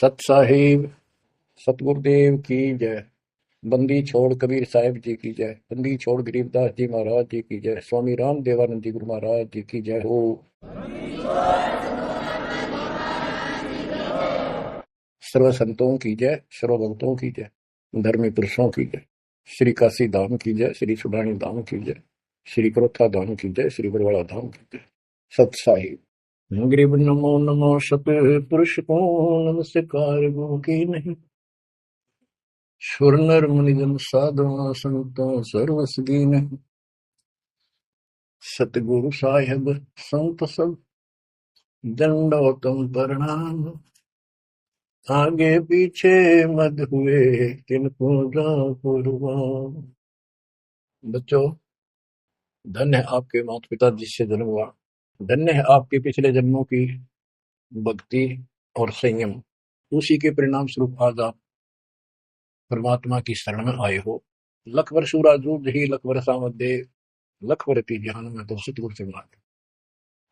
सत साहिब सतगुरुदेव की जय। बंदी छोड़ कबीर साहिब जी की जय। बंदी छोड़ गरीबदास जी महाराज जी की जय। स्वामी राम देवानंद जी गुरु महाराज जी की जय हो। सर्व संतों की जय, सर्व भक्तों की जय, धर्मी पुरुषों की जय। श्री काशी धाम की जय, श्री सुडानी धाम की जय, श्री क्रोथा धाम की जय, श्री बरवाड़ा धाम की जय। सत साहिब गरीब नमो नमो सत पुरुष को नमस्कार गो की नहीं। सुर नर मुनिजन साधुओं संतों सर्वस दीन। सतगुरु साहिब संत सब दंडोतम प्रणाम। आगे पीछे मत हुए किनको जा कुर्बान। बच्चों, धन्य है आपके माता पिता जिससे जन्म हुआ। धन्य है आपके पिछले जन्मों की भक्ति और संयम। उसी के परिणाम स्वरूप आज आप परमात्मा की शरण में आए हो। लख वर्ष सूराजूद ही लख वर्षा मध्य लख वर्ती जहान में तो सतगुरु से मांगे।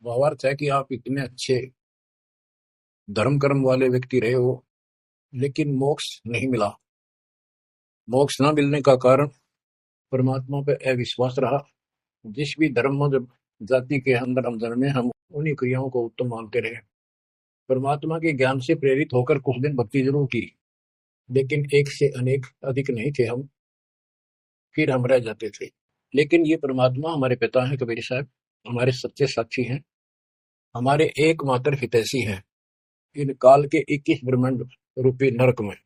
भावार्थ है कि आप इतने अच्छे धर्म कर्म वाले व्यक्ति रहे हो, लेकिन मोक्ष नहीं मिला। मोक्ष न मिलने का कारण परमात्मा पे अविश्वास रहा। जिस भी धर्म जाति के अंदर हम जन्मे, हम उन्हीं क्रियाओं को उत्तम मानते रहे। परमात्मा के ज्ञान से प्रेरित होकर कुछ दिन भक्ति जरूर की, लेकिन एक से अनेक अधिक नहीं थे हम, फिर हम रह जाते थे। लेकिन ये परमात्मा हमारे पिता हैं कबीर साहब, हमारे सच्चे साक्षी हैं, हमारे एकमात्र हितैषी हैं इन काल के 21 ब्रह्मांड रूपी नरक में।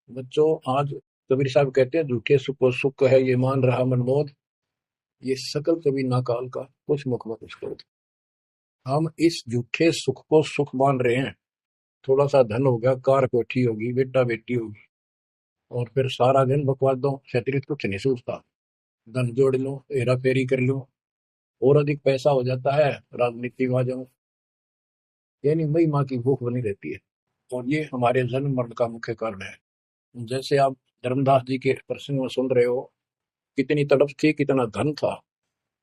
बच्चों, आज कबीर साहब कहते हैं झूठे सुख को सुख है ये मान रहा मनमोद, ये सकल कभी ना काल का कुछ मुख मत उसको। हम इस झूठे सुख को सुख मान रहे हैं। थोड़ा सा धन हो गया, कार कोठी होगी, बेटा बेटी होगी, और फिर सारा दिन बकवादों से अतिरिक्त कुछ नहीं सोचता। धन जोड़ लो, हेरा फेरी कर लो, और अधिक पैसा हो जाता है, राजनीति में आ जाओ, यानी मई माँ की भूख बनी रहती है। और ये हमारे जन्म मरण का मुख्य कारण है। जैसे आप धर्मदास जी के प्रसंग में सुन रहे हो, कितनी तड़प थी, कितना धन था,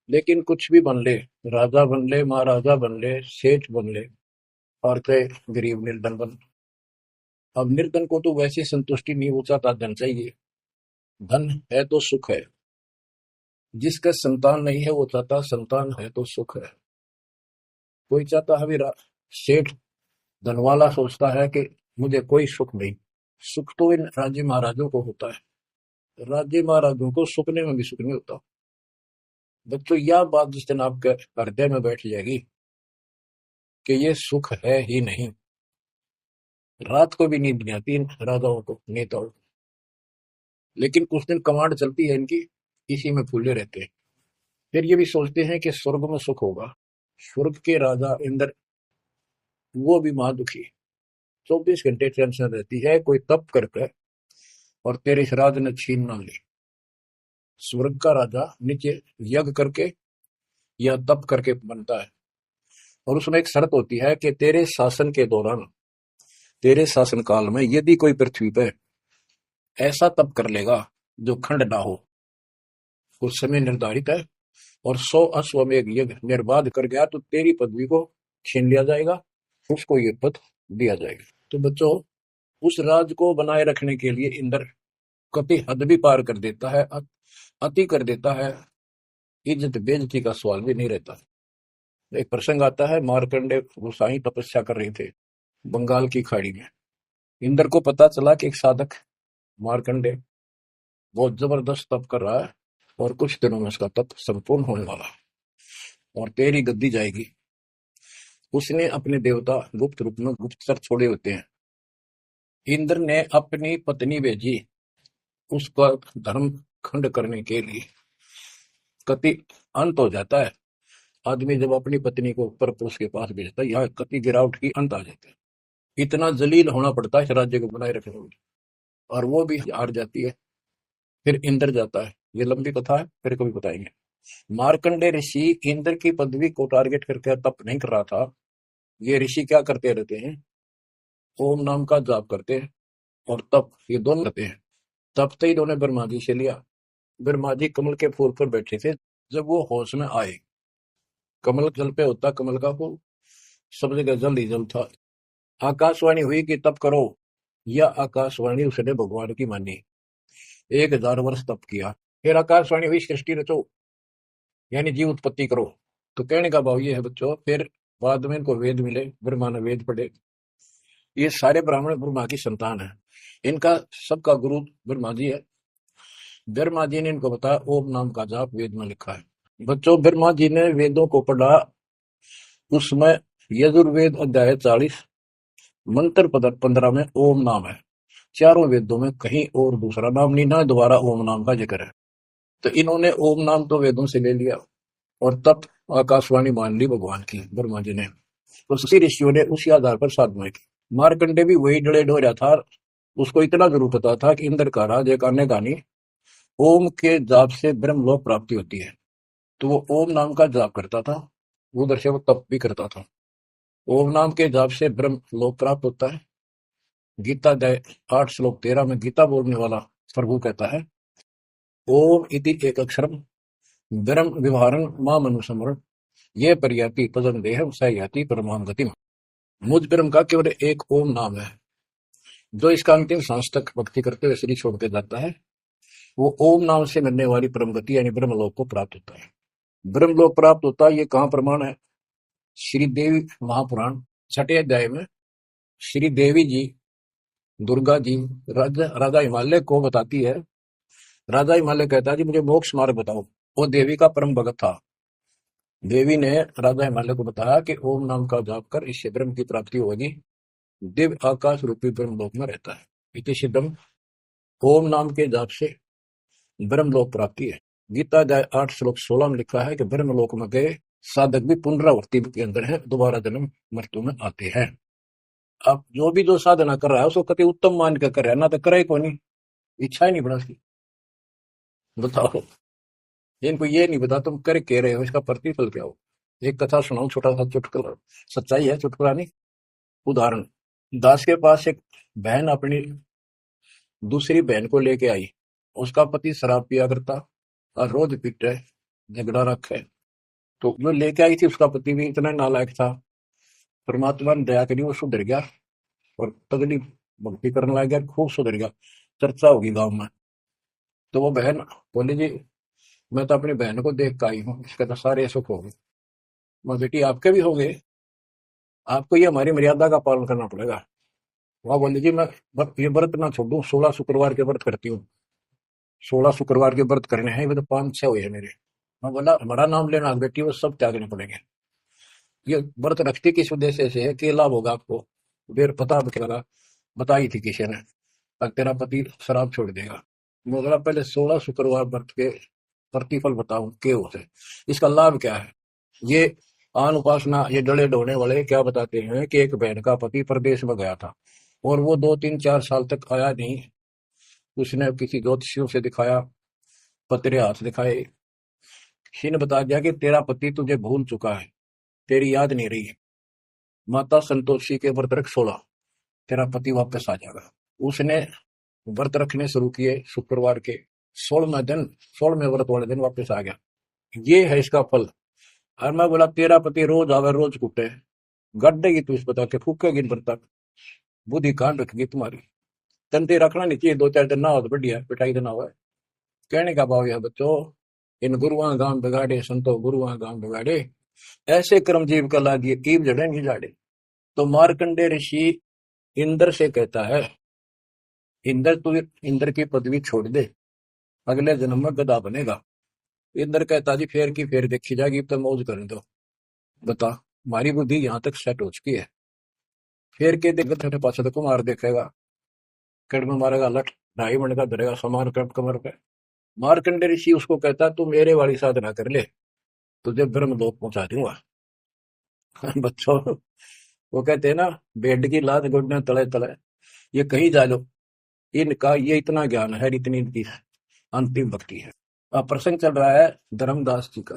लेकिन कुछ भी बन ले, राजा बन ले, महाराजा बन ले, सेठ बन ले, और थे गरीब निर्धन बन। अब निर्धन को तो वैसे संतुष्टि नहीं, वो चाहता धन चाहिए। धन है तो सुख है। जिसका संतान नहीं है वो चाहता संतान है तो सुख है। कोई चाहता है भी सेठ धन वाला सोचता है कि मुझे कोई सुख नहीं। सुख तो इन राज्य महाराजों को होता है। राज्य महाराजों को सुखने में भी सुख नहीं होता। बच्चों, यह बात जिस दिन आपके हृदय में बैठ जाएगी कि ये सुख है ही नहीं, रात को भी नींद नहीं आती इन राजाओं को, नेताओं को। लेकिन कुछ दिन कमांड चलती है इनकी, इसी में फूले रहते हैं। फिर ये भी सोचते हैं कि स्वर्ग में सुख होगा। स्वर्ग के राजा इंद्र, वो भी मां दुखी, 24 घंटे टेंशन रहती है, कोई तप करके और तेरे राज ने छीन ना ले। स्वर्ग का राजा नीचे यज्ञ करके या तप करके बनता है, और उसमें एक शर्त होती है कि तेरे शासन के दौरान, तेरे शासन काल में यदि कोई पृथ्वी पे ऐसा तप कर लेगा जो खंड ना हो, कुछ समय निर्धारित है, और 100 अश्वमेध यज्ञ निर्बाध कर गया, तो तेरी पदवी को छीन लिया जाएगा, उसको ये पद दिया जाएगा। तो बच्चों, उस राज को बनाए रखने के लिए इंद्र कति हद भी पार कर देता है, अति कर देता है, इज्जत बेइज्जती का सवाल भी नहीं रहता। एक प्रसंग आता है, मार्कंडे गोसाई तपस्या कर रहे थे बंगाल की खाड़ी में। इंद्र को पता चला कि एक साधक मार्कंडे बहुत जबरदस्त तप कर रहा है, और कुछ दिनों में उसका तप संपूर्ण होने वाला है, और तेरी गद्दी जाएगी। उसने अपने देवता गुप्त रूप में गुप्तचर छोड़े होते हैं। इंद्र ने अपनी पत्नी भेजी उसका धर्म खंड करने के लिए। कति अंत हो जाता है। आदमी जब अपनी पत्नी को परपुरुष के पास भेजता है, यहाँ कति गिरावट की अंत आ जाते हैं। इतना जलील होना पड़ता है इस राज्य को बनाए रखने में, और वो भी हार जाती है। फिर इंद्र जाता है। ये लंबी कथा है, फिर कभी बताएंगे। मार्कंडे ऋषि इंद्र की पदवी को टारगेट करके तप नहीं कर रहा था। ये ऋषि क्या करते रहते हैं, ओम नाम का जाप करते हैं और तप, ये दोनों करते हैं। तप तो इन्होंने ब्रह्मा जी से लिया। ब्रह्मा जी कमल के फूल पर बैठे थे। जब वो होश में आए, कमल जल पे होता कमल का फूल, सब जगह जल ही जल था। आकाशवाणी हुई कि तप करो। यह आकाशवाणी उसने भगवान की मानी, 1000 वर्ष तप किया, फिर आकाशवाणी हुई सृष्टि रचो, यानी जीव उत्पत्ति करो। तो कहने का भाव ये है बच्चों, फिर बाद में इनको वेद मिले, ब्रह्मा ने वेद पढ़े। ये सारे ब्राह्मण ब्रह्मा की संतान है, इनका सबका गुरु ब्रह्मा जी है। ब्रह्मा जी ने इनको बताया ओम नाम का जाप वेद में लिखा है। बच्चों, ब्रह्मा जी ने वेदों को पढ़ा, उसमें यजुर्वेद अध्याय 40 मंत्र पद 15 में ओम नाम है। चारों वेदों में कहीं और दूसरा नाम नहीं, ना दोबारा ओम नाम का जिक्र है। तो इन्होंने ओम नाम तो वेदों से ले लिया और तब आकाशवाणी मान ली भगवान की, ब्रह्मा जी ने। तो उसी ऋषियों ने उसी आधार पर साधना की। मार्कंडे भी वही डले ढोया था, उसको इतना जरूर पता था कि इंद्र का राज एक आने गानी ओम के जाप से ब्रह्मलोक प्राप्ति होती है। तो वो ओम नाम का जाप करता था, उधर से वो तप भी करता था। ओम नाम के जाप से ब्रह्म लोक प्राप्त होता है। गीता अध्याय 8 श्लोक 13 में गीता बोलने वाला प्रभु कहता है ओम इति एक अक्षरम ब्रह्म विवहारं माम अनुसमरण ये पर्याति पदम देह सयाति परमाम गतिम। मुझ ब्रह्म का केवल एक ओम नाम है, जो इसका अंतिम सांस तक भक्ति करते हुए शरीर छोड़ के जाता है, वो ओम नाम से मिलने वाली परम गति यानी ब्रह्मलोक को प्राप्त होता है। ब्रह्मलोक प्राप्त होता है, ये कहाँ प्रमाण है? श्री देवी महापुराण 6ठे अध्याय में श्री देवी जी दुर्गा जी राजा राजा हिमालय को बताती है। राजा हिमालय कहता है जी मुझे मोक्ष मार्ग बताओ। वो देवी का परम भगत था। देवी ने राजा हिमालय को बताया कि ओम नाम का जाप कर, इससे ब्रह्म की प्राप्ति होगी, दिव्य आकाश रूपी ब्रह्मलोक में रहता है। इति सिद्धम, ओम नाम के जाप से ब्रह्मलोक प्राप्ति है। गीता अध्याय 8 श्लोक 16 में लिखा है कि ब्रह्मलोक में गए साधक भी पुनरावृत्ति के अंदर है, दोबारा जन्म मृत्यु में आते हैं। अब जो भी जो साधना कर रहा है उसको कति उत्तम मान के कर रहा है, ना तो करे को नहीं, इच्छा ही नहीं बड़ा उसकी। बताओ, इनको ये नहीं बता तुम कर के रहे हो, इसका प्रतिफल क्या हो। एक कथा सुनाऊं, छोटा सा चुटकुला, सच्चाई है, चुटकुला नहीं। उदाहरण, दास के पास एक बहन अपनी दूसरी बहन को लेके आई। उसका पति शराब पिया करता और रोज पीटे, झगड़ा रखे। तो जो लेके आई थी उसका पति भी इतना नालायक था, परमात्मा ने दया करी, वो सुधर गया और तगड़ी भक्ति करने लग गया, खूब सुधर गया, चर्चा होगी गांव में। तो वो बहन बोली जी मैं तो अपनी बहन को देख के आई हूँ, इसके तो सारे सुख हो गए। मैं बेटी आपके भी हो गए, आपको ये हमारी मर्यादा का पालन करना पड़ेगा। वह बोली जी मैं ये व्रत ना छोड़ू, 16 शुक्रवार के व्रत करती हूँ, 16 शुक्रवार के व्रत करने हैं, वे तो 5-6 हुए हैं मेरे। मैं बोला हमारा नाम लेना बेटी, वो सब त्यागने पड़ेंगे। ये व्रत रखती किस उद्देश्य से है, कि लाभ होगा आपको, फिर पता लगा, बताई थी किसी ने, अब तेरा पति शराब छोड़ देगा। मैं बोला पहले 16 शुक्रवार व्रत के प्रतिफल बताऊं के होते, इसका लाभ क्या है। ये आन उपासना, ये डले ढोने वाले क्या बताते हैं कि एक बहन का पति प्रदेश में गया था और वो 2-3-4 साल तक आया नहीं। उसने किसी ज्योतिषियों से दिखाया, पतरे हाथ दिखाए, किसी ने बता दिया कि तेरा पति तुझे भूल चुका है, तेरी याद नहीं रही है, माता संतोषी के व्रत रख 16, तेरा पति वापस आ जाएगा। उसने व्रत रखने शुरू किए, शुक्रवार के 16वें दिन, 16वें व्रत वाले दिन वापस आ गया। ये है इसका फल। और मैं बोला तेरा पति रोज आवे रोज कुटे, गड्ढेगी तू इस बता के, फूकेगी इन तक, बुद्धि कान रखेगी तुम्हारी। तंते रखना नहीं चाहिए, 2-4 दिन ना हो तो बढ़िया, पिटाई देना हुआ है। कहने का भाव यह बच्चों, इन गुरुआ गांव बिगाड़े संतो गुरुआ गांव बिगाड़े, ऐसे कर्म जीव का लागिए कीब जड़ेंगे जाड़े। तो मार्कंडे ऋषि इंद्र से कहता है, इंद्र तू इंद्र की पदवी छोड़ दे, अगले जन्म में गधा बनेगा। इंद्र कहता जी फेर की फेर देखी जाएगी, तो मौज करने दो। बता, हमारी बुद्धि यहाँ तक सेट हो चुकी है, फेर के देख तेरे पास तो कुमार देखेगा, कड़ में मारेगा लठ, 2.5 मिनट का धरेगा समान कर कमर पे। मार्कंडे ऋषि उसको कहता तू मेरे वाली साधना कर ले, तुझे ब्रह्म लोक पहुंचा दूंगा। बच्चों, वो कहते हैं ना, बेड की लात घुटने तले तले, ये कहीं जा लो, इनका ये इतना ज्ञान है, इतनी इनकी अंतिम भक्ति है। अब प्रसंग चल रहा है धर्मदास जी का।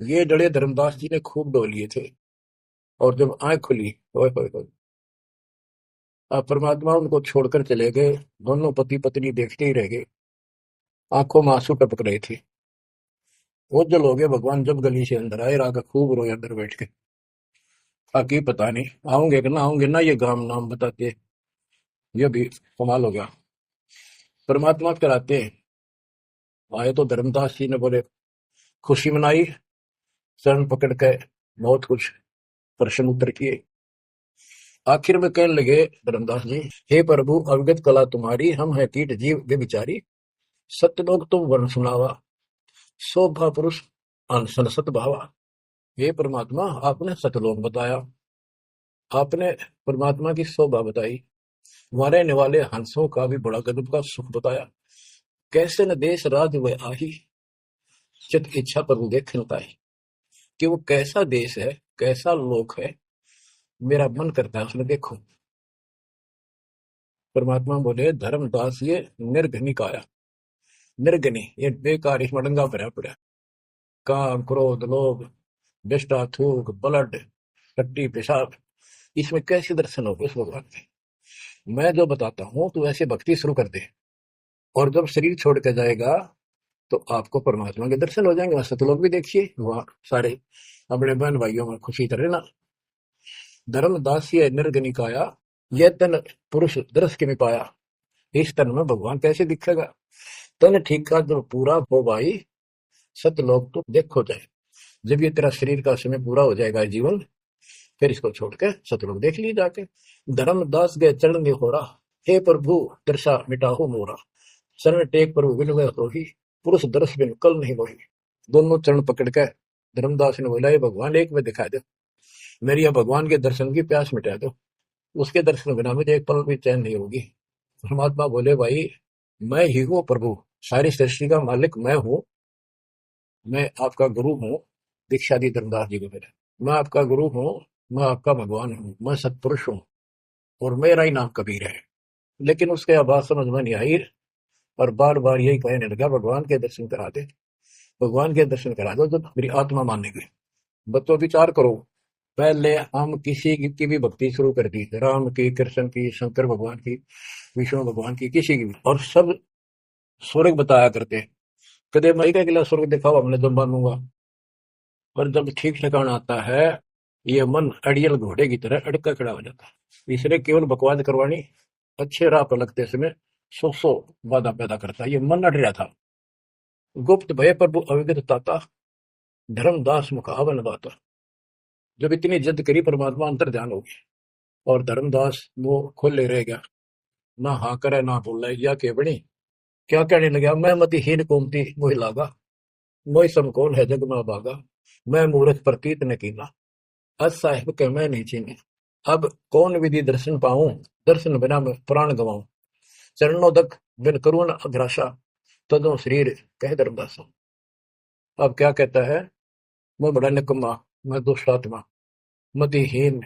ये डरे धर्मदास जी ने खूब डो लिए थे, और जब आंख खुली, ओए होए होए, अब परमात्मा उनको छोड़कर चले गए। दोनों पति पत्नी देखते ही रह गए, आंखों में आंसू टपक रहे थे। ओझल हो गए भगवान जब गली से अंदर आए, रागा खूब रोए अंदर बैठ के। बाकी पता नहीं आऊंगे कि ना आऊंगे ना, ये गांव नाम बताते यह भी कमाल हो गया। परमात्मा कराते आए तो धर्मदास जी ने बोले खुशी मनाई, शरण पकड़ के बहुत कुछ प्रश्न उत्तर किए। आखिर में कहने लगे धर्मदास जी, हे प्रभु अवगत कला तुम्हारी, हम है कीट जीव व्यभिचारी, सत्य लोग तुम वर्ण सुनावा, शोभा पुरुष अनशन सत भावा। हे परमात्मा आपने सतलोक बताया, आपने परमात्मा की शोभा बताई, मारे निवाले हंसों का भी बड़ा गजब का सुख बताया, कैसे न देश राज वह आही, चित इच्छा प्रभु देखन ताई। कि वो कैसा देश है, कैसा लोक है, मेरा मन करता है उसने देखो। परमात्मा बोले धर्मदास ये निर्घनी काया, निर्घनी ये बेकार, इसमें डंगा भरा पड़ा, काम क्रोध लोभ विष्टा थूक ब्लड टट्टी पेशाब, इसमें कैसे दर्शन हो उस भगवान के। मैं जो बताता हूं तो ऐसे भक्ति शुरू कर दे, और जब शरीर छोड़ के जाएगा तो आपको परमात्मा के दर्शन हो जाएंगे। सतलोक भी देखिए, वहां सारे अपने बहन भाइयों में खुशी करे ना। धर्मदास ये निर्गनी काया, यह तन पुरुष दरस के में पाया, इस तन में भगवान कैसे दिखेगा। तन ठीक का जब पूरा हो भाई, सतलोक तो देखो जाए। जब ये तेरा शरीर का समय पूरा हो जाएगा जीवन, फिर इसको छोड़ के सतलोक देख ली जाके। धर्मदास गए चरण में होरा, हे प्रभु दर्शा मिटाहो मोरा, शरण टेक प्रभु विन गए हो ही, पुरुष दर्श बिन कल नहीं होही। दोनों चरण पकड़ के धर्मदास ने बोला, ये भगवान एक में दिखा दो, मेरी यह भगवान के दर्शन की प्यास मिटा दो, उसके दर्शन बिना मुझे एक पल भी चैन नहीं होगी। परमात्मा बोले, भाई मैं ही हूँ प्रभु, सारी सृष्टि का मालिक मैं हूँ, मैं आपका गुरु हूँ। दीक्षा दी धर्मदास जी को मेरे, मैं आपका गुरु हूँ, मैं आपका भगवान हूँ, मैं सत्पुरुष हूँ, और मेरा ही नाम कबीर है। लेकिन उसके आवाज समझ में नहीं आई, और बार बार यही कहने लगा, भगवान के दर्शन करा दे, भगवान के दर्शन करा दो, जब मेरी आत्मा मानने गई। बच्चों विचार करो, पहले हम किसी की भी भक्ति शुरू कर दी, राम की, कृष्ण की, शंकर भगवान की, विष्णु भगवान की, किसी की भी, और सब स्वर्ग बताया करते। कदे मई का गिला स्वर्ग दिखाओ, हमने तो मानूंगा। पर जब ठीक ठिकाना आता है, ये मन अड़ियल घोड़े की तरह अड़का खड़ा हो जाता है। इसलिए केवल बकवाद करवानी, अच्छे राह पर लगते समय सौ बाधा पैदा करता है। ये मन अड़ रहा था। गुप्त भय प्रभु अविगत ताता, धर्मदास मुख आवन दाता। जब इतनी जिद करी, परमात्मा अंतर ध्यान हो गया, और धर्मदास वो खोले रह गया, ना हाँ करे ना बोले, या के बड़ी क्या कहने लगा, मैं मति हीन कोमती मोहि लागा, मोहि समकोल है जग में भागा, मैं मूर्ख प्रतीत न कीना, अस साहिब के मैं नहीं चीनी। अब कौन विधि दर्शन पाऊं, दर्शन बिना मैं प्राण गवाऊं, चरणोदक बिन करुण अग्रासा, तदो शरीर कह धर्मदासा। अब क्या कहता है, मैं बड़ा निकम्मा, मैं दुष्ट आत्मा, मतिहीन,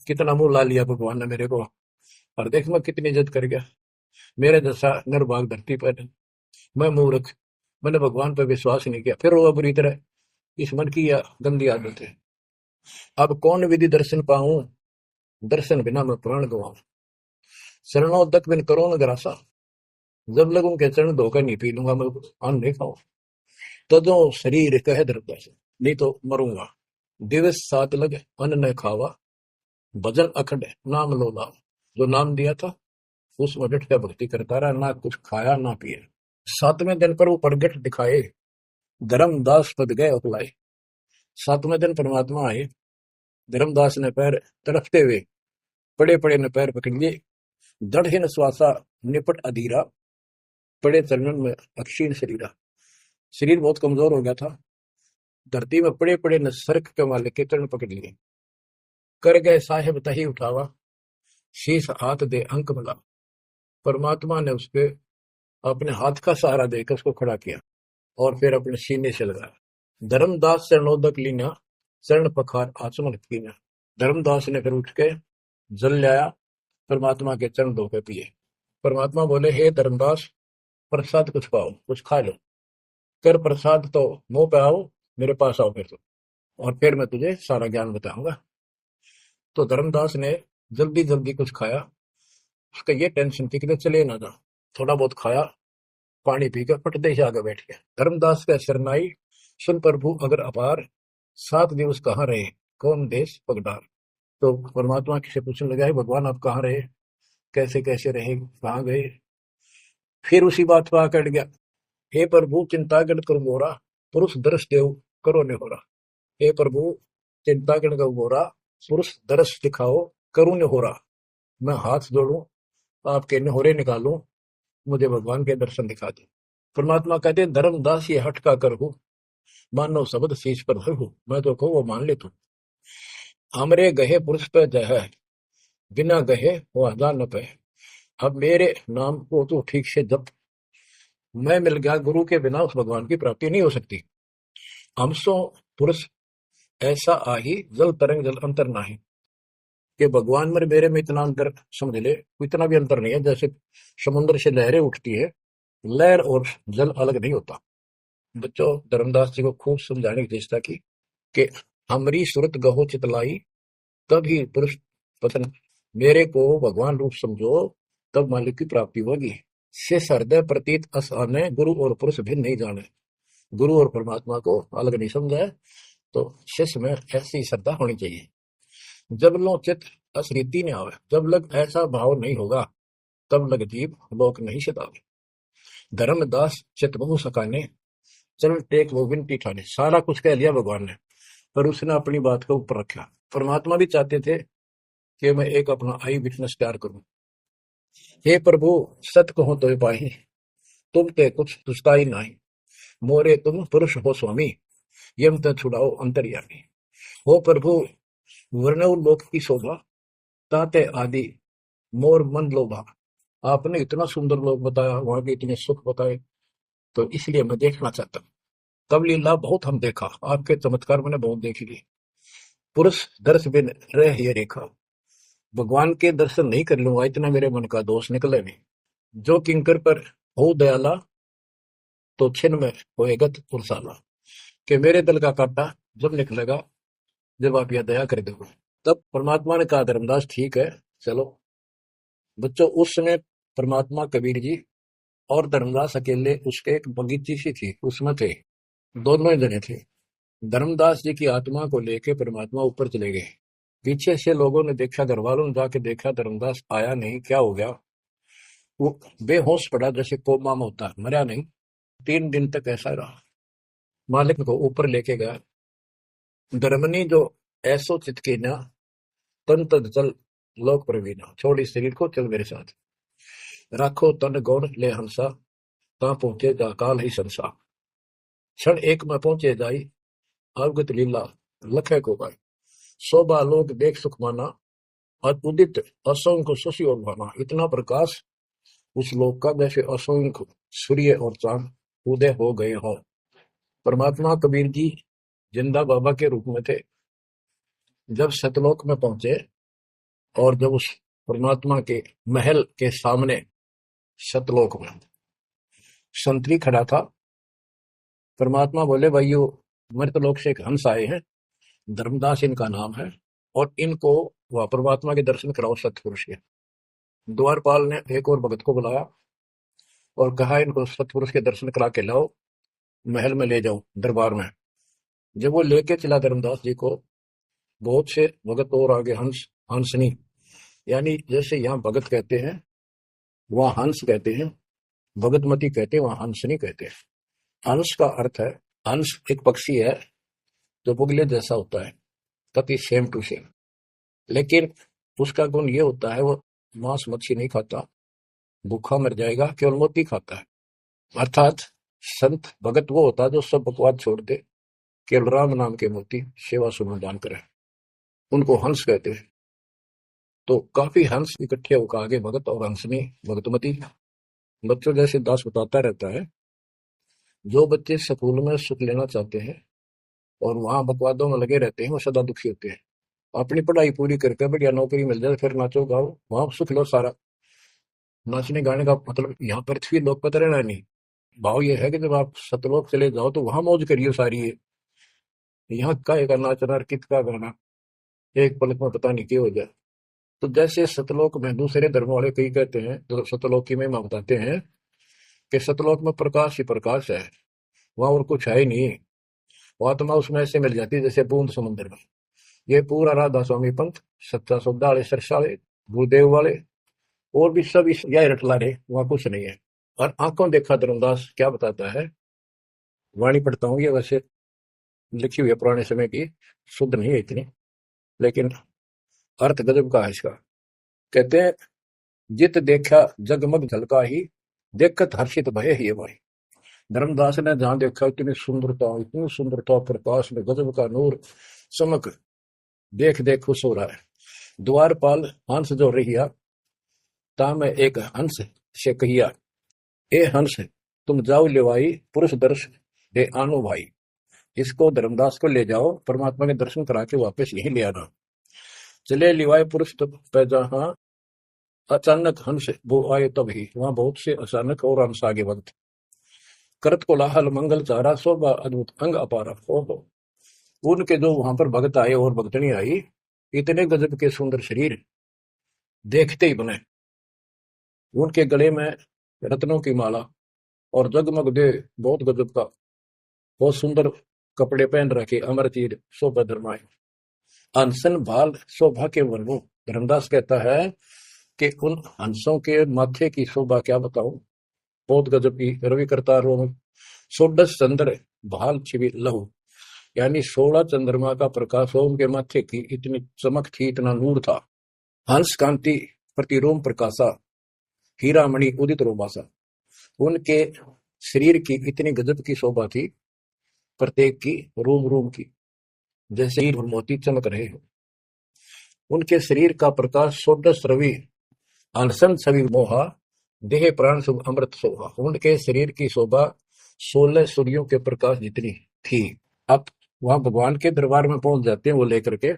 कितना मुंह ला लिया भगवान ने मेरे को, और देख मैं कितनी इज्जत कर गया, मेरे जैसा निर्भाग धरती पर, मैं मूर्ख, मैंने भगवान पर विश्वास नहीं किया, फिर वो बुरी तरह। इस मन की यह गंदी आदत है। अब कौन विधि दर्शन पाऊं, दर्शन बिना मैं प्राण गवाऊं, शरणोदक बिन करो न ग्रासा। जब लगूं के चरण धोकर नहीं पी लूंगा, मैं अन्न नहीं खाऊं, तदो शरीर कह धर्मदास, नहीं तो मरूंगा। दिवस सात लग अन्न न खावा, भजन अखंड नाम लो लाओ। जो नाम दिया था उसमें डट के भक्ति करता रहा, ना कुछ खाया ना पिया। सातवें दिन पर वो प्रगट दिखाए, धर्मदास पद गए अपलाए। सातवें दिन परमात्मा आए, धर्मदास ने पैर तरफते हुए पड़े पड़े ने पैर पकड़ लिए, दृढ़ श्वासा निपट अधीरा, पड़े चरणन में अक्षीण शरीरा। शरीर बहुत कमजोर हो गया था, धरती में पड़े पड़े ने सरक के मालिक के चरण पकड़ लिए। कर गए साहेब तही उठावा, शीश हाथ दे अंक मिला। परमात्मा ने उसके अपने हाथ का सहारा देकर उसको खड़ा किया, और फिर अपने सीने से लगाया। धर्मदास चरणोदक लीना, चरण पखार आचमन कीना। धर्मदास ने फिर उठ के जल लाया, परमात्मा के चरण धो के पिए। परमात्मा बोले, हे धर्मदास प्रसाद कुछ पाओ, कुछ खा लो, कर प्रसाद तो मुंह पे आओ, मेरे पास आओ फिर तो, और फिर मैं तुझे सारा ज्ञान बताऊंगा। तो धर्मदास ने जल्दी जल्दी कुछ खाया, उसका ये टेंशन थी कि चले ना जा। थोड़ा बहुत खाया, पानी पीकर पटदे से आगे बैठ गया। धर्मदास का शरनाई सुन प्रभु अगर अपार, 7 दिवस कहाँ रहे, कौन देश पगडार। तो परमात्मा किसे पूछने लगा, है भगवान आप कहाँ रहे, कैसे कैसे रहे, कहाँ गए। फिर उसी बात पर आकर गया, हे प्रभु चिंता गण कर मोरा, पुरुष दर्श देव करो ने हो रहा। हे प्रभु चिंता गण का मोरा, पुरुष दर्श दिखाओ करूँ ने हो रहा। मैं हाथ जोड़ूं, आपके नहोरे निकालूं, मुझे भगवान के दर्शन दिखा दे। परमात्मा कहते हैं धर्मदास ये हट का कर हूं, मानो शब्द शीश पर धर हूं। मैं तो कहूँ वो मान ले तू। हमरे गहे पुरुष पे जय है, बिना गहे वो हजार न पे। अब मेरे नाम को तू ठीक से जप, मैं मिल गया गुरु के बिना उस भगवान की प्राप्ति नहीं हो सकती। हमसो पुरुष ऐसा आही, जल तरंग जल अंतर नाही। कि भगवान में मेरे में इतना अंतर समझ ले, इतना भी अंतर नहीं है। जैसे समुद्र से लहरें उठती है, लहर और जल अलग नहीं होता। बच्चों धर्मदास जी को खूब समझाने की चेष्टा की कि हमारी सूरत गहो चितलाई, तभी पुरुष पतन। मेरे को भगवान रूप समझो, तब मालिक की प्राप्ति होगी। से हृदय प्रतीत असाने, गुरु और पुरुष भिन्न नहीं जाने। गुरु और परमात्मा को अलग नहीं समझा है, तो शिष्य में ऐसी श्रद्धा होनी चाहिए। जब लो चित असरीति ने आवे, जब लग ऐसा भाव नहीं होगा, तब लग जीव लोक नहीं सतावे। धर्मदास चित बहु सकाने, चल टेक वो विनती ठाने। सारा कुछ कह लिया भगवान ने, पर उसने अपनी बात को ऊपर रखा। परमात्मा भी चाहते थे कि मैं एक अपना आई विटनेस तैयार करूं। हे प्रभु सत कहो तो पाही, तुम ते कुछ तुस्ताई नाही। मोरे तुम पुरुष हो स्वामी, यम ते छुड़ाओ अंतर्यामी। हो प्रभु वर्णव लोक की शोभा, ताते आदि मोर मन लोभा। आपने इतना सुंदर लोग बताया, वहां के इतने सुख बताए, तो इसलिए मैं देखना चाहता हूँ। तब लीला बहुत हम देखा, आपके चमत्कार मैंने बहुत देख लिए। पुरुष दर्श बिन रह ये रेखा, भगवान के दर्शन नहीं कर लूंगा, इतना मेरे मन का दोष निकले नहीं। जो किंकर पर हो दयाला, तो छिन में होएगा पुरसाला। कि मेरे दिल का कांटा जब निकलेगा, जब आप यह दया कर दोगे। तब परमात्मा ने कहा धर्मदास ठीक है चलो। बच्चों उस समय परमात्मा कबीर जी और धर्मदास अकेले, उसके एक बगीची सी थी उसमें थे, दोनों ही जने थे। धर्मदास जी की आत्मा को लेके परमात्मा ऊपर चले गए। पीछे से लोगों ने देखा, घर वालों ने जाके देखा, धर्मदास आया नहीं, क्या हो गया। वो बेहोश पड़ा, जैसे कोमा में होता है, मरा नहीं। 3 दिन तक ऐसा रहा। मालिक को ऊपर लेके गया। धर्मनी जो ऐसो चितकी ना, तन तद चल लोक प्रवीणा। छोड़ी शरीर को, चल मेरे साथ। राखो तन गौण ले हंसा, ता पहुंचे जा काल ही संसा। क्षण एक में पहुंचे जाई, अवगत लीला लखे को गाय। शोभा लोक देख सुख माना, और उदित असंख्य शशि और भाना। इतना प्रकाश उस लोक का जैसे असंख्य सूर्य और चांद उदय हो गए हो। परमात्मा कबीर जी जिंदा बाबा के रूप में थे। जब सतलोक में पहुंचे, और जब उस परमात्मा के महल के सामने सतलोक में संतरी खड़ा था, परमात्मा बोले भाइयों मृतलोक से एक हंस आए हैं, धर्मदास इनका नाम है, और इनको वह परमात्मा के दर्शन कराओ सतपुरुष के। द्वारपाल ने एक और भगत को बुलाया और कहा इनको सतपुरुष के दर्शन करा के लाओ, महल में ले जाओ दरबार में। जब वो लेके चला धर्मदास जी को, बहुत से भगत और आगे हंस हंसनी, यानी जैसे यहाँ भगत कहते हैं वहां हंस कहते हैं, भगतमती कहते हैं वहां हंसनी कहते हैं। हंस का अर्थ है, हंस एक पक्षी है जो बुगले जैसा होता है, कति सेम टू सेम, लेकिन उसका गुण ये होता है वो मांस मच्छी नहीं खाता, भूखा मर जाएगा, केवल मोती खाता है। अर्थात संत भगत वो होता है जो सब बकवाद छोड़ दे, केवल राम नाम के मोती सेवा सुमन दान करे, उनको हंस कहते हैं। तो काफी हंस इकट्ठे होकर आगे भगत और हंसनी भगतमती। बच्चों जैसे दास बताता रहता है, जो बच्चे स्कूल में सुख लेना चाहते हैं और वहां बकवादों में लगे रहते हैं, वो सदा दुखी होते हैं। अपनी पढ़ाई पूरी करके बढ़िया नौकरी मिल जाए, फिर नाचो गाओ, वहां सुख लो सारा। नाचने गाने का मतलब यहाँ पृथ्वी लोक पर रहना नहीं। भाव ये है कि जब आप सतलोक चले जाओ तो वहां मौज करियो सारी है। यहाँ का एक नाचना कित का गाना, एक पलक में पता नहीं क्या हो जाए। तो जैसे सतलोक में दूसरे धर्म वाले कई कहते हैं, जो सतलोक की महिमा बताते हैं कि सतलोक में प्रकाश ही प्रकाश है, वहां और कुछ है ही नहीं। वो आत्मा उसमें ऐसे मिल जाती है जैसे बूंद समुद्र में। ये पूरा राधा स्वामी पंथ, सच्चा सौदा वाले, सरसा वाले, गुरुदेव वाले और भी सब इस यह रटला रहे, वहां कुछ नहीं है। और आंखों देखा धर्मदास क्या बताता है, वाणी पढ़ता हूँ, ये वैसे लिखी हुई है पुराने समय की, शुद्ध नहीं है इतनी, लेकिन अर्थ गजब का है इसका। कहते हैं, जित देखा जगमग झलका ही, देखत हर्षित भय ही भाई। धर्मदास ने जहां देखा इतनी सुंदरता, प्रकाश में गजब का नूर चमक, देख देख खुश हो रहा है। द्वारपाल हंस जो रहिया, ता मैं एक हंस से कहिया, ए हंस तुम जाओ लेवाई, पुरुष दर्श दे आनो भाई। इसको धर्मदास को ले जाओ, परमात्मा के दर्शन करा के वापस यहीं ले आना। चले लिवाए पुरुष तब जहां, अचानक हंस वो आए तभी, वहां बहुत से अचानक और हंस आगे वक्त। करत को लाहल मंगल चारा, शोभा अद्भुत अंग अपारा। ओहो, उनके जो वहां पर भगत आए और भगतनी आई, इतने गजब के सुंदर शरीर देखते ही बने। उनके गले में रत्नों की माला और जगमग दे, बहुत गजब का, बहुत सुंदर कपड़े पहन रखे, अमर तीर शोभा धर्माए। अनसन भाल शोभा के वर्णु। धर्मदास कहता है कि उन हंसों के माथे की शोभा क्या बताऊं, बहुत गजब की। रवि करता रोम सोडस चंद्र भाल छिवि लहु, यानी 16 चंद्रमा का प्रकाश हो उनके माथे की, इतनी चमक थी, इतना नूर था। हंस कांति प्रतिरोम प्रकाशा, हीरा मणि उदित रोमासा। उनके शरीर की इतनी गजब की शोभा थी, प्रत्येक की रोम रोम की जैसे हीर और मोती चमक रहे हो। उनके शरीर का प्रकाश सोडस रवि, अनसन छवि मोहा, देह प्राण शुभ अमृत शोभा। उनके शरीर की शोभा 16 सूर्यों के प्रकाश जितनी थी। अब वहां भगवान के दरबार में पहुंच जाते हैं वो लेकर के,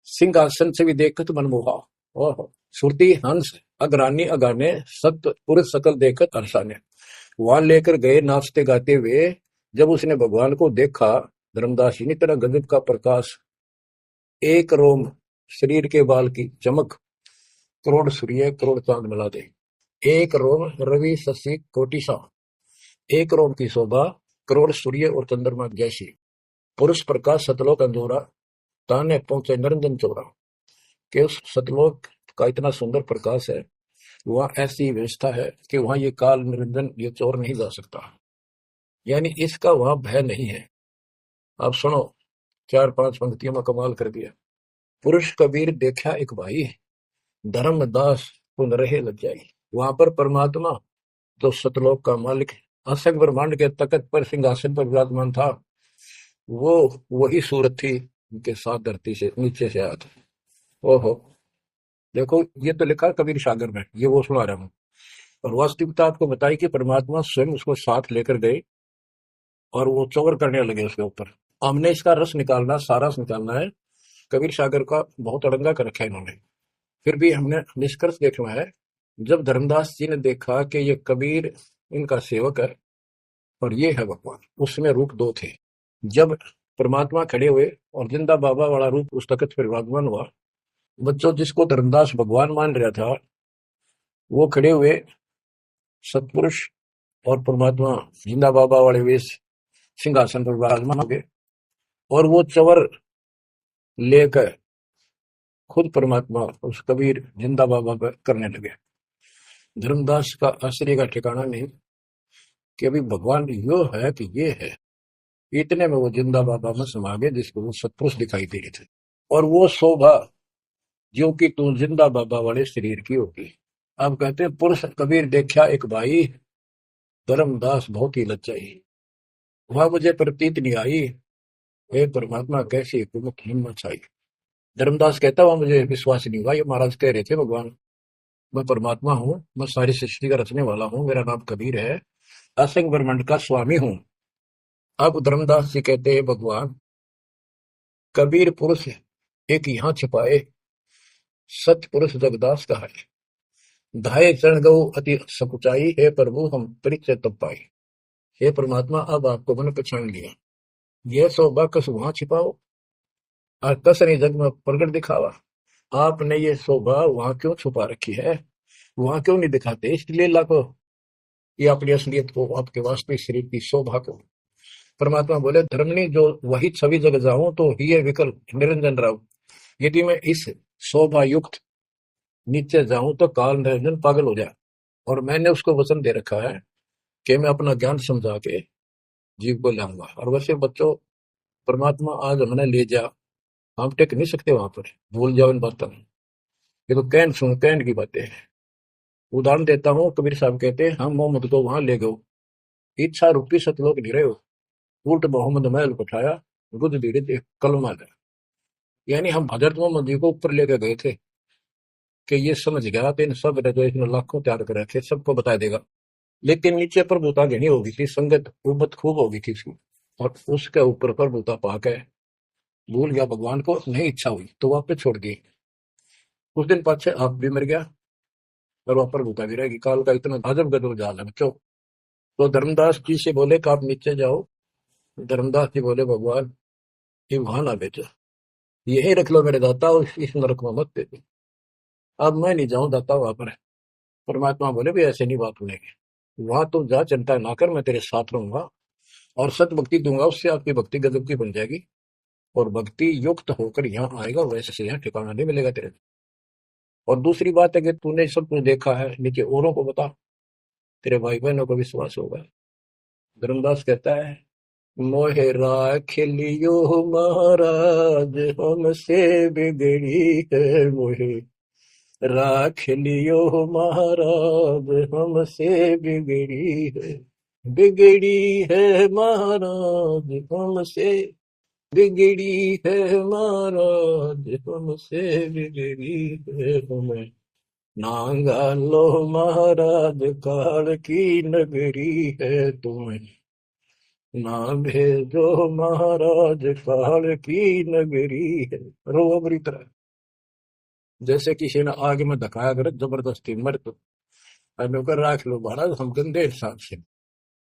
सिंहासन से भी देखत मनमोहा। ओह, सुरती हंस अग्रानी अगाने, सत्य पुरुष सकल देखत हर्षाने। वहां लेकर गए नाचते गाते हुए। जब उसने भगवान को देखा, धर्मदास जी ने, तरह गजब का प्रकाश, एक रोम शरीर के बाल की चमक, करोड़ सूर्य करोड़ चांद मिला दे। एक रोम रवि शशि कोटि सा, एक रोम की शोभा करोड़ सूर्य और चंद्रमा जैसी। पुरुष प्रकाश सतलोक अंजोरा, ताने पहुंचे निरंजन चोरा। कि उस सतलोक का इतना सुंदर प्रकाश है, वहां ऐसी व्यवस्था है कि वहां ये काल निरंजन, ये चोर नहीं जा सकता, यानी इसका वहां भय नहीं है। आप सुनो, 4-5 पंक्तियों में कमाल कर दिया। पुरुष कबीर देखा एक भाई, धर्मदास पुन रहे लग जाई। वहां पर परमात्मा जो सतलोक का मालिक, असंग ब्रह्मांड के तकत पर सिंहासन पर विराजमान था, वो वही सूरत थी, उनके साथ धरती से नीचे से आया था। ओहो, देखो ये तो लिखा कबीर सागर में, ये वो सुना रहा हूँ। और वास्तविकता आपको बताई कि परमात्मा स्वयं उसको साथ लेकर गए और वो चौर करने लगे उसके ऊपर। हमने इसका रस निकालना, सारा रस निकालना है। कबीर सागर का बहुत अड़ंगा कर रखा है इन्होंने, फिर भी हमने निष्कर्ष देखना है। जब धर्मदास जी ने देखा कि ये कबीर इनका सेवक है और ये है भगवान, उसमें रूप दो थे। जब परमात्मा खड़े हुए और जिंदा बाबा वाला रूप उस तखत पर विराजमान हुआ, बच्चों जिसको धर्मदास भगवान मान रहा था, वो खड़े हुए सतपुरुष, और परमात्मा जिंदा बाबा वाले वेश सिंहासन पर विराजमान हो गए। और वो चवर लेकर खुद परमात्मा उस कबीर जिंदा बाबा पर करने लगे। धर्मदास का आश्चर्य का ठिकाना नहीं कि अभी भगवान यो है कि ये है। इतने में वो जिंदा बाबा में समा गए, जिसको वो सतपुरुष दिखाई दे रहे थे। और वो शोभा जो कि तू जिंदा बाबा वाले शरीर की होगी। अब कहते हैं, पुरुष कबीर देखा एक भाई, धर्मदास बहुत ही लज्जाई। वहां मुझे प्रतीत नहीं आई, हे परमात्मा कैसी हुकूमत हिम्मत छाई। धर्मदास कहता, वहां मुझे विश्वास नहीं हुआ। ये महाराज कह रहे थे, भगवान मैं परमात्मा हूँ, मैं सारी सृष्टि का रचने वाला हूँ, मेरा नाम कबीर है, असंग ब्रह्मांड का स्वामी हूँ। अब धर्मदास जी कहते हैं, भगवान कबीर पुरुष एक यहाँ छिपाए, सत्य पुरुष जगदास का है। धाये चरण गौ अति सकुचाई, हे प्रभु हम परिचय तब पाए। हे परमात्मा, अब आपको मैंने पहचान लिया। यह शोभा कस वहां छिपाओ और कस नहीं जग में प्रगट दिखावा। आपने ये शोभा वहां क्यों छुपा रखी है, वहां क्यों नहीं दिखाते? इसलिए लाखों ये अपनी असलियत को, आपके वास्तविक शरीर की शोभा को। परमात्मा बोले, धर्मनी जो वही छवि जग जाऊं, तो ही विकल्प निरंजन राव। यदि मैं इस शोभा युक्त नीचे जाऊं तो काल निरंजन पागल हो जाए। और मैंने उसको वचन दे रखा है कि मैं अपना ज्ञान समझा के जीव को लाऊंगा। और वैसे बच्चों, परमात्मा आज हमने ले जा, हम टेक नहीं सकते वहां पर, भूल जाओ इन बातों में। ये तो कहन सुन कहन की बातें हैं। उदाहरण देता हूँ, कबीर साहब कहते हैं हम मोहम्मद को वहां ले गए, इच्छा रूपी सतलोक गिरे हो, उल्ट मोहम्मद महल उठाया, गुद धीरे कलमा है। यानी हम हजरत मोहम्मद जी को ऊपर लेके गए थे कि ये समझ गया तो इन सब जो इसने लाखों तैयार कर रखे सबको बता देगा। लेकिन नीचे प्रभुता घनी होगी थी, संगत उबत खूब होगी थी उसकी, और उसके ऊपर प्रभुता पाके भूल गया भगवान को, नहीं इच्छा हुई तो वापस छोड़ दी। कुछ दिन पाछे आप भी मर गया और वहां प्रभुता भी रहेगी। काल का इतना अजब गजब जाल है बच्चों। तो धर्मदास जी से बोले कि आप नीचे जाओ। धर्मदास जी बोले भगवान ये वहां ना भेजो, यही रख लो मेरे दाता, और इस नरक में मत भेजो। अब मैं नहीं जाऊं दाता वहां पर। परमात्मा बोले भी ऐसे नहीं बात सुनेगी, वहां तुम जा, चिंता ना कर, मैं तेरे साथ रहूंगा और सत भक्ति दूंगा, उससे आपकी भक्ति गजब की बन जाएगी और भक्ति युक्त होकर यहाँ आएगा, वैसे से यहाँ ठिकाना नहीं मिलेगा तेरे। और दूसरी बात है कि तूने सब कुछ देखा है, नीचे औरों को बता, तेरे भाई बहनों को विश्वास होगा। धर्मदास कहता है मोहे राख लियो महाराज, हमसे बिगड़ी है मोहे राख लियो महाराज, हमसे बिगड़ी है, बिगड़ी है महाराज हमसे, बिगड़ी है महाराज हमसे, बिगड़ी है हमें नांगा लो महाराज, काल की नगरी है तुम्हें ना भेजो महाराज, काल की नगरी है। रो बुरी तरह, जैसे किसी ने आगे में धकाया करे जबरदस्ती मर तो कर राख लो महाराज, हम गंदे इंसान से।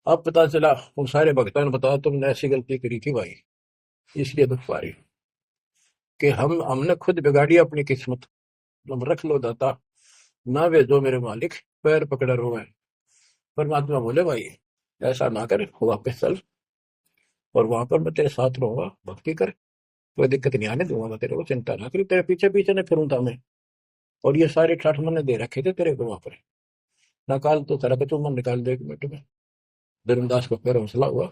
अब पता चला उन सारे भक्तों ने बताया तुमने ऐसी गलती करी थी भाई, इसलिए दुख पा रही कि हमने खुद बिगाड़ी अपनी किस्मत, तुम रख लो दाता, ना भेजो मेरे मालिक, पैर पकड़े रोए। परमात्मा बोले भाई ऐसा ना कर, वापस चल और वहां पर मैं तेरे साथ रहूंगा, भक्ति कर, कोई दिक्कत नहीं आने दूंगा मैं तेरे को, चिंता ना करी, तेरे पीछे पीछे न फिरूंगा मैं। और ये सारे ठाठ मैंने दे रखे थे तेरे को वहां पर, ना काल तो तेरा तो मन निकाल दे 1 मिनट में। धर्मदास को फिर हौसला हुआ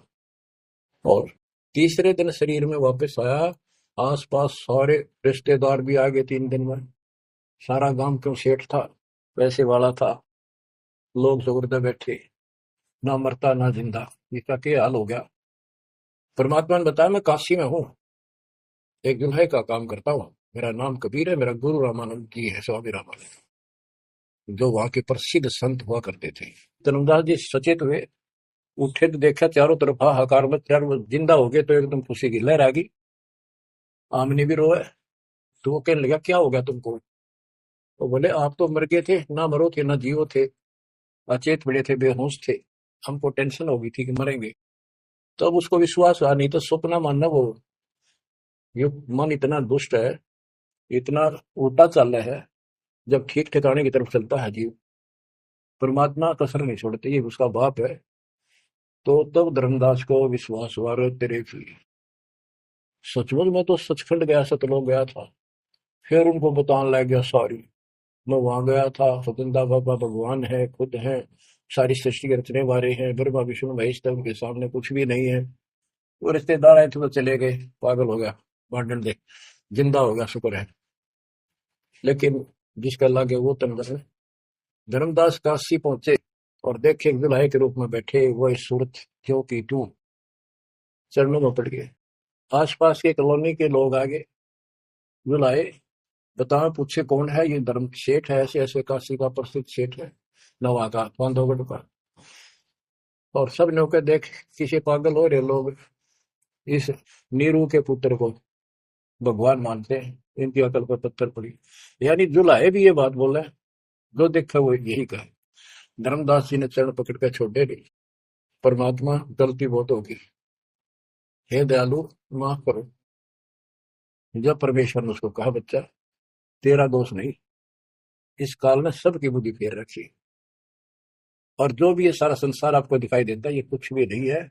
और तीसरे दिन शरीर में वापस आया। आसपास सारे रिश्तेदार भी आ गए 3 दिन में, सारा गांव क्यों सेठ था, पैसे वाला था, लोग सुगरदे बैठे, ना मरता ना जिंदा, इसका क्या हाल हो गया। परमात्मा ने बताया मैं काशी में हूँ, एक जुल्हे का काम करता हूँ, मेरा नाम कबीर है, मेरा गुरु रामानंद जी है, स्वामी रामानंद, जो वहां के प्रसिद्ध संत हुआ करते थे। धर्मदास जी सचेत हुए, उठे तो देखा चारों तरफ हाहाकार में, चारों जिंदा हो गए तो एकदम खुशी की लहर आ गई। आमने भी रोए तो वो कहने लगा क्या हो गया तुमको। तो बोले आप तो मर गए थे, ना मरो थे ना जियो थे, अचेत पड़े थे, बेहोश थे, हमको टेंशन हो गई थी कि मरेंगे। तब उसको विश्वास हुआ, नहीं तो सपना मानना वो, ये मन इतना दुष्ट है, इतना उल्टा चल रहा है, जब ठीक ठिकाने की तरफ चलता है जीव, परमात्मा कसर नहीं छोड़ते, ये उसका बाप है। तो तब धर्मदास को विश्वास हुआ, रे तेरे की सचमुच में तो सचखंड गया, सतलोक गया था। फिर उनको बताने लग गया सारी, मैं वहां गया था, स्वतंत्रता बाबा भगवान है, खुद है, सारी सृष्टि के रचने वाले हैं, ब्रह्मा विष्णु महेश, तब उनके सामने कुछ भी नहीं है। वो रिश्तेदार आए थे तो चले गए, पागल हो गया, बांटन दे, जिंदा हो गया, शुक्र है। लेकिन जिसका लागे वो तंदर है। धर्मदास काशी पहुंचे और देखे दुल्हे के रूप में बैठे वही सूरत क्यों की तू, चरणों में पड़ गए। आसपास के कॉलोनी के लोग आगे बुलाए, बताओ पूछे कौन है, ये धर्म सेठ है, ऐसे ऐसे काशी का प्रसिद्ध सेठ है, नवा का बांधवगढ़ का। और सब ने होकर देख किसी पागल हो रहे लोग इस नीरू के पुत्र को भगवान मानते हैं, इनकी अकल पर पत्थर पड़ी। यानी जुलाहे भी ये बात बोल रहे हैं, जो देखा वो यही कहे। धर्मदास जी ने चरण पकड़ कर छोड़े नहीं, परमात्मा गलती बहुत होगी, हे दयालु माफ करो। जब परमेश्वर ने उसको कहा बच्चा तेरा दोष नहीं, इस काल ने सबकी बुद्धि फेर रखी, और जो भी ये सारा संसार आपको दिखाई देता है ये कुछ भी नहीं है।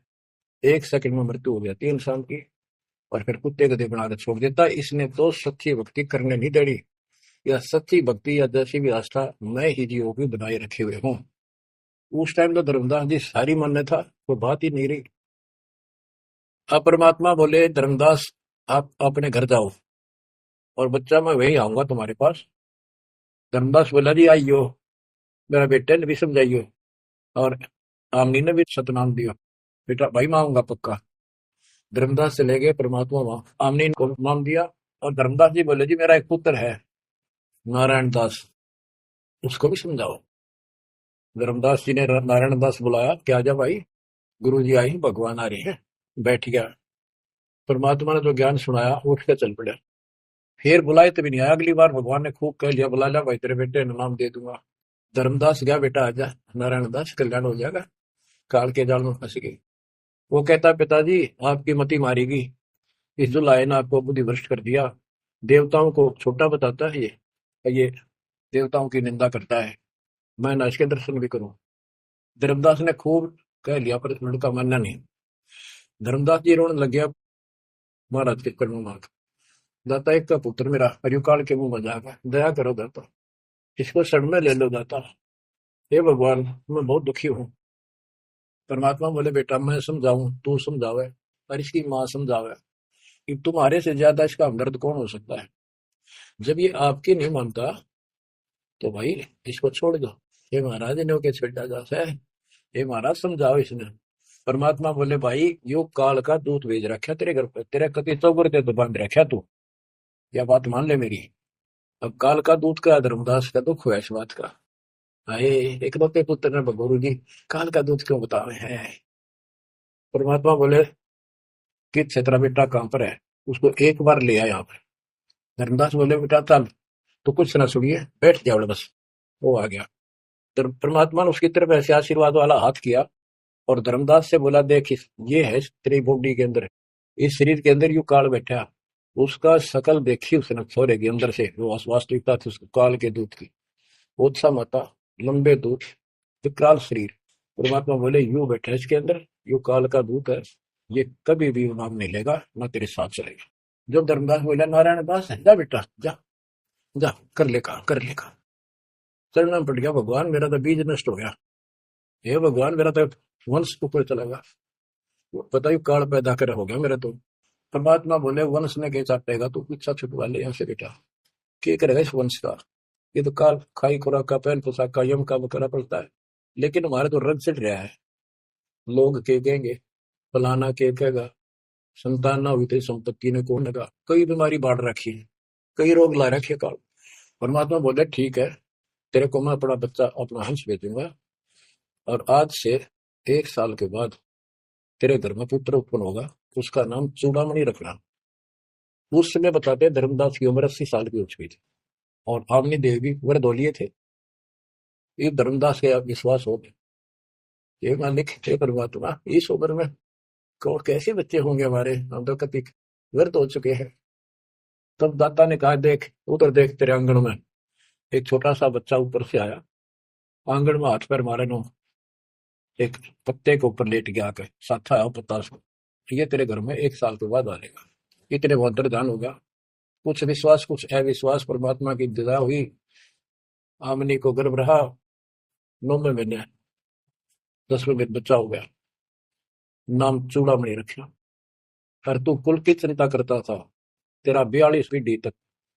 1 सेकंड में मृत्यु हो जाती है इंसान की, और फिर कुत्ते गधे बनाकर छोड़ देता है। इसने तो सच्ची भक्ति करने नहीं देनी, या सच्ची भक्ति या जैसी भी आस्था मैं ही जीवों की बनाए रखे हुए हूँ। उस टाइम तो धर्मदास जी सारी मान्य था, वो बात ही नहीं रही। अब परमात्मा बोले धर्मदास आप अपने घर जाओ और बच्चा मैं वही आऊंगा तुम्हारे पास। धर्मदास बोला जी आइयो, मेरा बेटे ने भी समझाइयो और आमनी ने भी सतनाम दियो, बेटा भाई मैं आऊंगा पक्का। धर्मदास चले गए, परमात्मा वहां आमनी को नाम दिया। और धर्मदास जी बोले जी मेरा एक पुत्र है नारायण दास, उसको भी समझाओ। धर्मदास जी ने नारायण दास बुलाया, क्या जा भाई, गुरु जी आई, भगवान आ रही है। बैठ गया, परमात्मा ने जो ज्ञान सुनाया उठ के चल पड़ा। फिर बुलाए तभी नहीं आया, अगली बार भगवान ने खूब कह लिया, बुला लिया भाई तेरे बेटे ने नाम दे दूंगा। धर्मदास गया, बेटा आजा, नारायण दास कल्याण हो जाएगा, काल के जाल में फंस गई। वो कहता पिताजी आपकी मति मारेगी, इस जुलाए ने आपको बुद्धि भ्रष्ट कर दिया, देवताओं को छोटा बताता है, ये देवताओं की निंदा करता है, मैं ना इसके दर्शन भी करूं। धर्मदास ने खूब कह लिया पर लड़का मानना नहीं। धर्मदास जी रोने लग गया, महाराज के कर्म मांग, दाता एक का पुत्र मेरा हरिकाल के मुंह में जाएगा, दया करो दाता, इसको शरण में ले लो दाता। हे भगवान मैं बहुत दुखी हूँ। परमात्मा बोले बेटा मैं समझाऊं तू समझावे और इसकी माँ समझावे, कि तुम्हारे से ज्यादा इसका हमदर्द कौन हो सकता है। जब ये आपकी नहीं मानता तो भाई इसको छोड़ दो। हे महाराज इन्हें के छेड़ा जाता है, हे महाराज समझाओ इसने। परमात्मा बोले भाई यो काल का दूत भेज रखा तेरे घर पे, तेरे कति चौबर के तो बांध रखा तू, यह बात मान ले मेरी। अब काल का दूत का धर्मदास का दुख हुआ इस बात का, अरे एक लौते पुत्र ने गुरु जी काल का दूत क्यों बता रहे हैं। परमात्मा बोले कि तेरा बेटा कहां पर है, उसको एक बार ले आया यहाँ पर। धर्मदास बोले बेटा चल, तो कुछ ना सुनिए बैठ जाओ बस। वो आ गया, परमात्मा ने उसकी तरफ ऐसे आशीर्वाद वाला हाथ किया और धर्मदास से बोला देख ये है तेरी बॉडी के अंदर, इस शरीर के अंदर यू काल बैठा। उसका शकल देखी उसने छोरे के अंदर से, वो वास्तविकता थी उसको काल के दूत की, ओछा माता, लंबे दूत, विकराल शरीर। परमात्मा बोले यू बैठा इसके अंदर, यू काल का दूत है, ये कभी भी नाम नहीं लेगा ना तेरे साथ चलेगा। जब धर्मदास बोला नारायण दास जा बेटा जा, जा कर ले काम कर ले काम। चरणों में पड़ गया, भगवान मेरा तो बीज नष्ट हो गया, हे भगवान मेरा तो वंश ऊपर चला गया, पता ही काल पैदा कर हो गया मेरा तो। परमात्मा बोले वंश ने क्या चाटेगा, तू इच्छा छुटवा ले यहाँ से बेटा, क्या करेगा इस वंश का, ये तो काल खाई खुराक का पहन पोशाक का यम का करना पड़ता है। लेकिन हमारे तो रंग चढ़ रहा है, लोग के कहेंगे, फलाना के कहेगा, संतान ना हुई थी संपत्ति ने कौन लगा, कई बीमारी बाढ़ रखी है, कई रोग ला रखे काल। परमात्मा बोले ठीक है, तेरे को मैं अपना बच्चा अपना हंस भेजूंगा और आज से 1 साल के बाद तेरे घर में पुत्र उत्पन्न होगा, उसका नाम चूड़ामणि रखना। उस समय बताते हैं धर्मदास की उम्र 80 साल की हो चुकी थी और आमनी देव भी वरदौलिये थे। ये धर्मदास के विश्वास हो गए, ये मालिक हे परमात्मा इस उम्र में कौन कैसे बच्चे होंगे हमारे, हम तो कति व्यर्थ हो चुके हैं। तब दाता ने कहा देख उधर देख, तेरे आंगन में एक छोटा सा बच्चा ऊपर से आया, आंगन में हाथ पैर मारे नो, एक पत्ते के ऊपर लेट गया आकर साथा है पत्ता उसको, ये तेरे घर में 1 साल के बाद आएगा। इतने बहुत दान होगा। कुछ विश्वास कुछ अविश्वास, परमात्मा की दया हुई, आमनी को गर्भ रहा, 9वें महीने 10वें दिन बच्चा हो गया, नाम चूड़ामणि रखा। और तू कुल की चिंता करता था, तेरा 42 पीढ़ी तक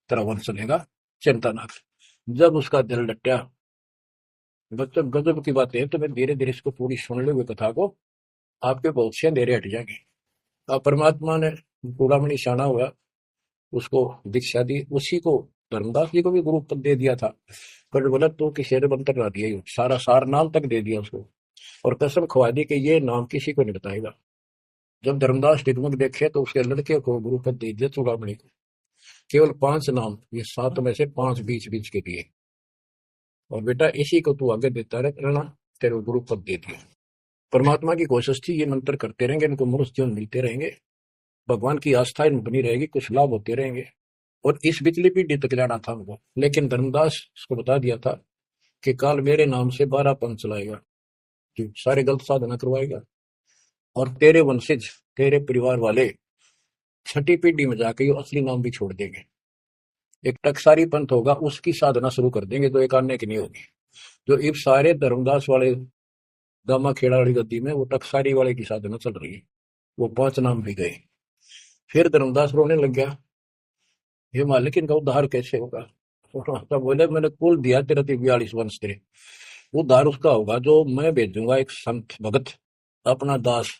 तेरा वंश चलेगा, चिंता ना कर। जब उसका दिल डटा, बच्चों गजब की बात है, तो मैं धीरे धीरे इसको पूरी सुन लो कथा को, आपके बहुत से अंधेरे हट जाएंगे। अब परमात्मा ने चूड़ामणि शाना हुआ, उसको दीक्षा दी, उसी को धर्मदास जी को भी गुरु पद दे दिया था। पर बोला तो किसी ने मंत्र ना दिया, सारा सार नाम तक दे दिया उसको, और कसम खवा दी कि ये नाम किसी को नहीं बताएगा। जब धर्मदास टिकमक देखे तो उसके लड़के को गुरु पद दे दिया चूड़ामणि को, केवल 5 नाम, ये 7 में से 5 बीच बीच के दिए, और बेटा इसी को तू आगे देता रहना, तेरे को गुरु पद दे दिया। परमात्मा की कोशिश थी, ये मंत्र करते रहेंगे, इनको मनुष्य जीवन मिलते रहेंगे, भगवान की आस्था इनमें बनी रहेगी, कुछ लाभ होते रहेंगे, और इस बिचली पीढ़ी तक लाना था उनको। लेकिन धर्मदास उसको बता दिया था कि काल मेरे नाम से 12 पंथ चलाएगा, जो सारे गलत साधना करवाएगा, और तेरे वंशज तेरे परिवार वाले 6ठी पीढ़ी में जाके ये असली नाम भी छोड़ देंगे। एक टकसारी पंथ होगा, उसकी साधना शुरू कर देंगे तो एक आने की नहीं होगी। जो इब सारे धर्मदास वाले गामा खेड़ा वाली गद्दी में वो टकसारी वाले की साधना चल रही है। वो 5 नाम भी गए। फिर धर्मदास रोने लग गया, हे मालिक इनका उद्धार कैसे होगा। तो बोले मैंने कुल दिया तेरा 42 वंश तेरे, उद्धार उसका होगा जो मैं भेजूंगा एक संत भगत अपना दास,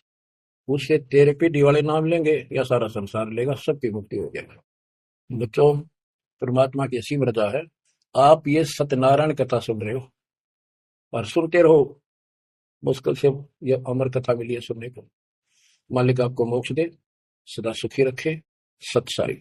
उससे तेरे पीढ़ी वाले नाम लेंगे या सारा संसार लेगा, सबकी मुक्ति हो जाएगी। बच्चों, परमात्मा की असीम रजा है। आप ये सत्यनारायण कथा सुन रहे हो और सुनते रहो। मुश्किल से ये अमर कथा मिली है सुनने को। मालिक आपको मोक्ष दे, सदा सुखी रखे। सत्सारी।